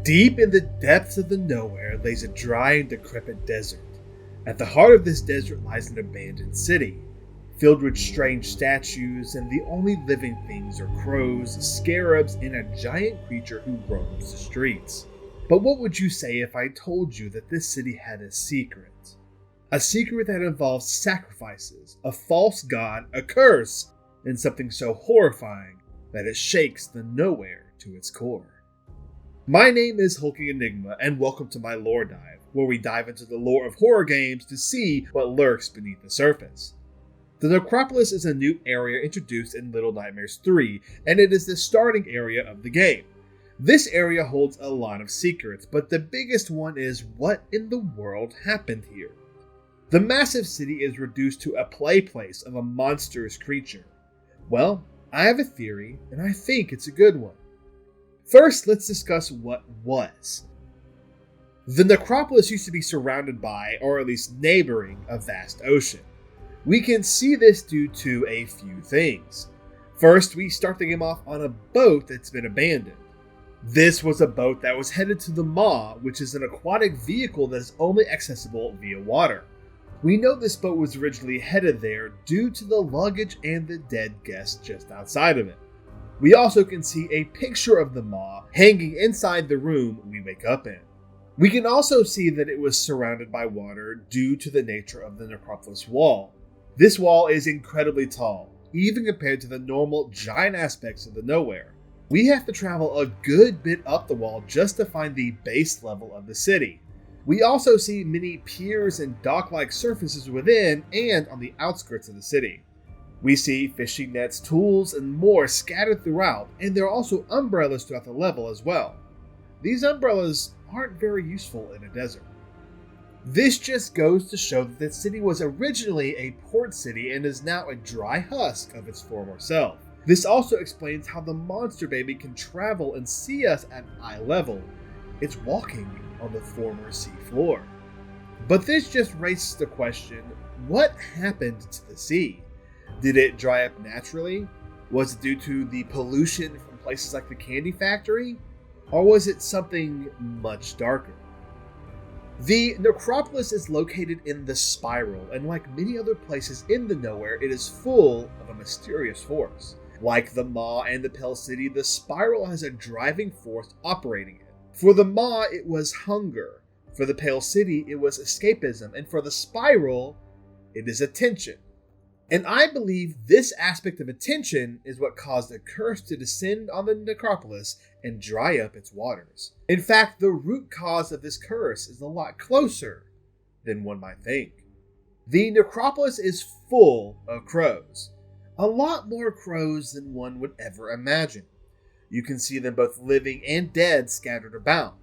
Deep in the depths of the nowhere lays a dry and decrepit desert. At the heart of this desert lies an abandoned city, filled with strange statues, and the only living things are crows, scarabs, and a giant creature who roams the streets. But what would you say if I told you that this city had a secret? A secret that involves sacrifices, a false god, a curse, and something so horrifying that it shakes the nowhere to its core. My name is HulkingEnigma, and welcome to my lore dive, where we dive into the lore of horror games to see what lurks beneath the surface. The Necropolis is a new area introduced in Little Nightmares 3, and it is the starting area of the game. This area holds a lot of secrets, but the biggest one is what in the world happened here. The massive city is reduced to a play place of a monstrous creature. Well, I have a theory, and I think it's a good one. First, let's discuss what was. The Necropolis used to be surrounded by, or at least neighboring, a vast ocean. We can see this due to a few things. First, we start the game off on a boat that's been abandoned. This was a boat that was headed to the Maw, which is an aquatic vehicle that is only accessible via water. We know this boat was originally headed there due to the luggage and the dead guests just outside of it. We also can see a picture of the Maw hanging inside the room we wake up in. We can also see that it was surrounded by water due to the nature of the Necropolis wall. This wall is incredibly tall, even compared to the normal giant aspects of the nowhere. We have to travel a good bit up the wall just to find the base level of the city. We also see many piers and dock-like surfaces within and on the outskirts of the city. We see fishing nets, tools, and more scattered throughout, and there are also umbrellas throughout the level as well. These umbrellas aren't very useful in a desert. This just goes to show that the city was originally a port city and is now a dry husk of its former self. This also explains how the monster baby can travel and see us at eye level. It's walking on the former sea floor. But this just raises the question, what happened to the sea? Did it dry up naturally? Was it due to the pollution from places like the candy factory? Or was it something much darker? The Necropolis is located in the Spiral, and like many other places in the nowhere, it is full of a mysterious force. Like the Maw and the Pale City, the Spiral has a driving force operating it. For the Maw, it was hunger. For the Pale City, it was escapism. And for the Spiral, it is attention. And I believe this aspect of attention is what caused a curse to descend on the Necropolis and dry up its waters. In fact, the root cause of this curse is a lot closer than one might think. The Necropolis is full of crows. A lot more crows than one would ever imagine. You can see them both living and dead scattered about.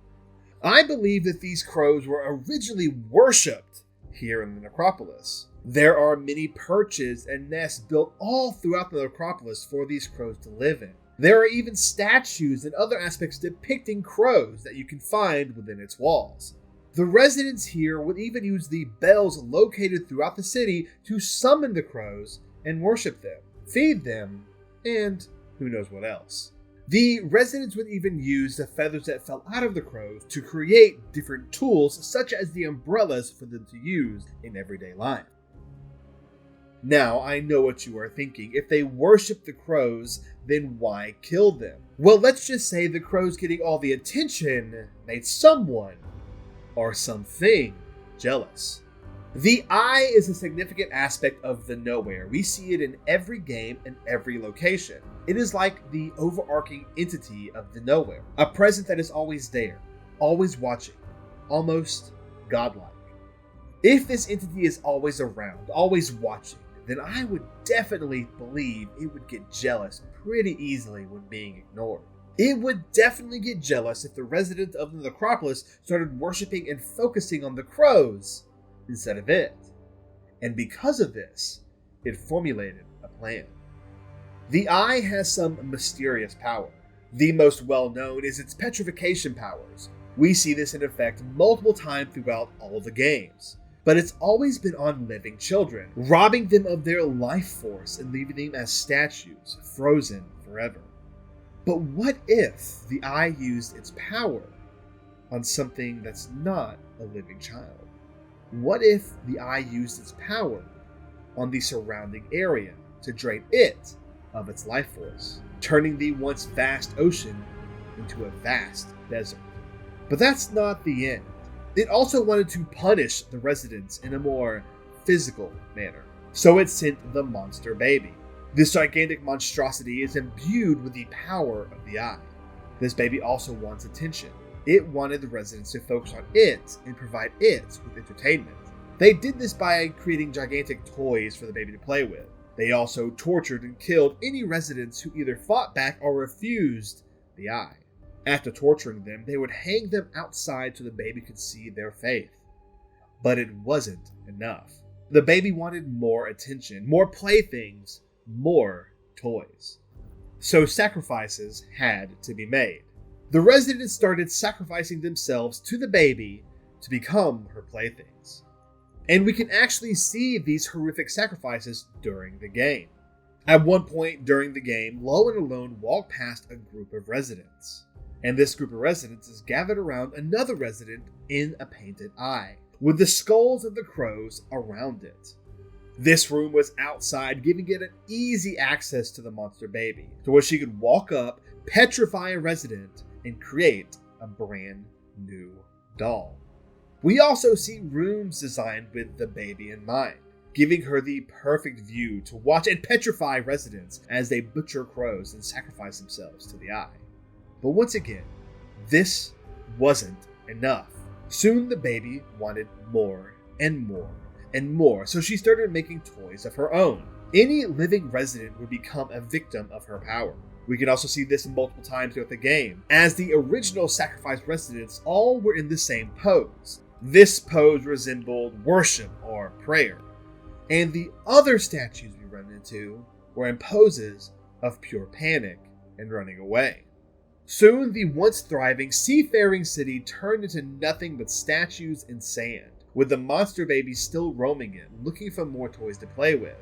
I believe that these crows were originally worshipped here in the Necropolis. There are many perches and nests built all throughout the Necropolis for these crows to live in. There are even statues and other aspects depicting crows that you can find within its walls. The residents here would even use the bells located throughout the city to summon the crows and worship them, feed them, and who knows what else. The residents would even use the feathers that fell out of the crows to create different tools such as the umbrellas for them to use in everyday life. Now, I know what you are thinking. If they worship the crows, then why kill them? Well, let's just say the crows getting all the attention made someone or something jealous. The eye is a significant aspect of the nowhere. We see it in every game and every location. It is like the overarching entity of the nowhere, a presence that is always there, always watching, almost godlike. If this entity is always around, always watching, then I would definitely believe it would get jealous pretty easily when being ignored. It would definitely get jealous if the residents of the Necropolis started worshipping and focusing on the crows instead of it. And because of this, it formulated a plan. The Eye has some mysterious power. The most well-known is its petrification powers. We see this in effect multiple times throughout all the games. But it's always been on living children, robbing them of their life force and leaving them as statues, frozen forever. But what if the Eye used its power on something that's not a living child? What if the eye used its power on the surrounding area to drain it of its life force, turning the once vast ocean into a vast desert? But that's not the end. It also wanted to punish the residents in a more physical manner, so it sent the monster baby. This gigantic monstrosity is imbued with the power of the eye. This baby also wants attention. It wanted the residents to focus on it and provide it with entertainment. They did this by creating gigantic toys for the baby to play with. They also tortured and killed any residents who either fought back or refused the eye. After torturing them, they would hang them outside so the baby could see their faith. But it wasn't enough. The baby wanted more attention, more playthings, more toys. So sacrifices had to be made. The residents started sacrificing themselves to the baby to become her playthings. And we can actually see these horrific sacrifices during the game. At one point during the game, Lo and Alone walk past a group of residents. And this group of residents is gathered around another resident in a painted eye, with the skulls of the crows around it. This room was outside, giving it an easy access to the monster baby, to where she could walk up, petrify a resident, and create a brand new doll. We also see rooms designed with the baby in mind, giving her the perfect view to watch and petrify residents as they butcher crows and sacrifice themselves to the eye. But once again, this wasn't enough. Soon the baby wanted more and more and more, so she started making toys of her own. Any living resident would become a victim of her power. We can also see this multiple times throughout the game, as the original sacrificed residents all were in the same pose. This pose resembled worship or prayer, and the other statues we run into were in poses of pure panic and running away. Soon, the once thriving, seafaring city turned into nothing but statues and sand, with the monster baby still roaming it, looking for more toys to play with.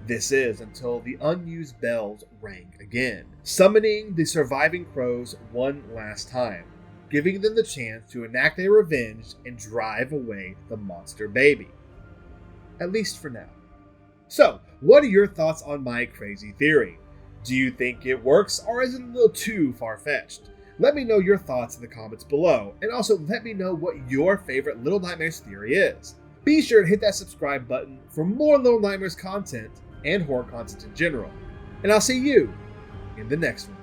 This is until the unused bells rang again, summoning the surviving crows one last time, giving them the chance to enact their revenge and drive away the monster baby. At least for now. So, what are your thoughts on my crazy theory? Do you think it works, or is it a little too far-fetched? Let me know your thoughts in the comments below, and also let me know what your favorite Little Nightmares theory is. Be sure to hit that subscribe button for more Little Nightmares content and horror content in general. And I'll see you in the next one.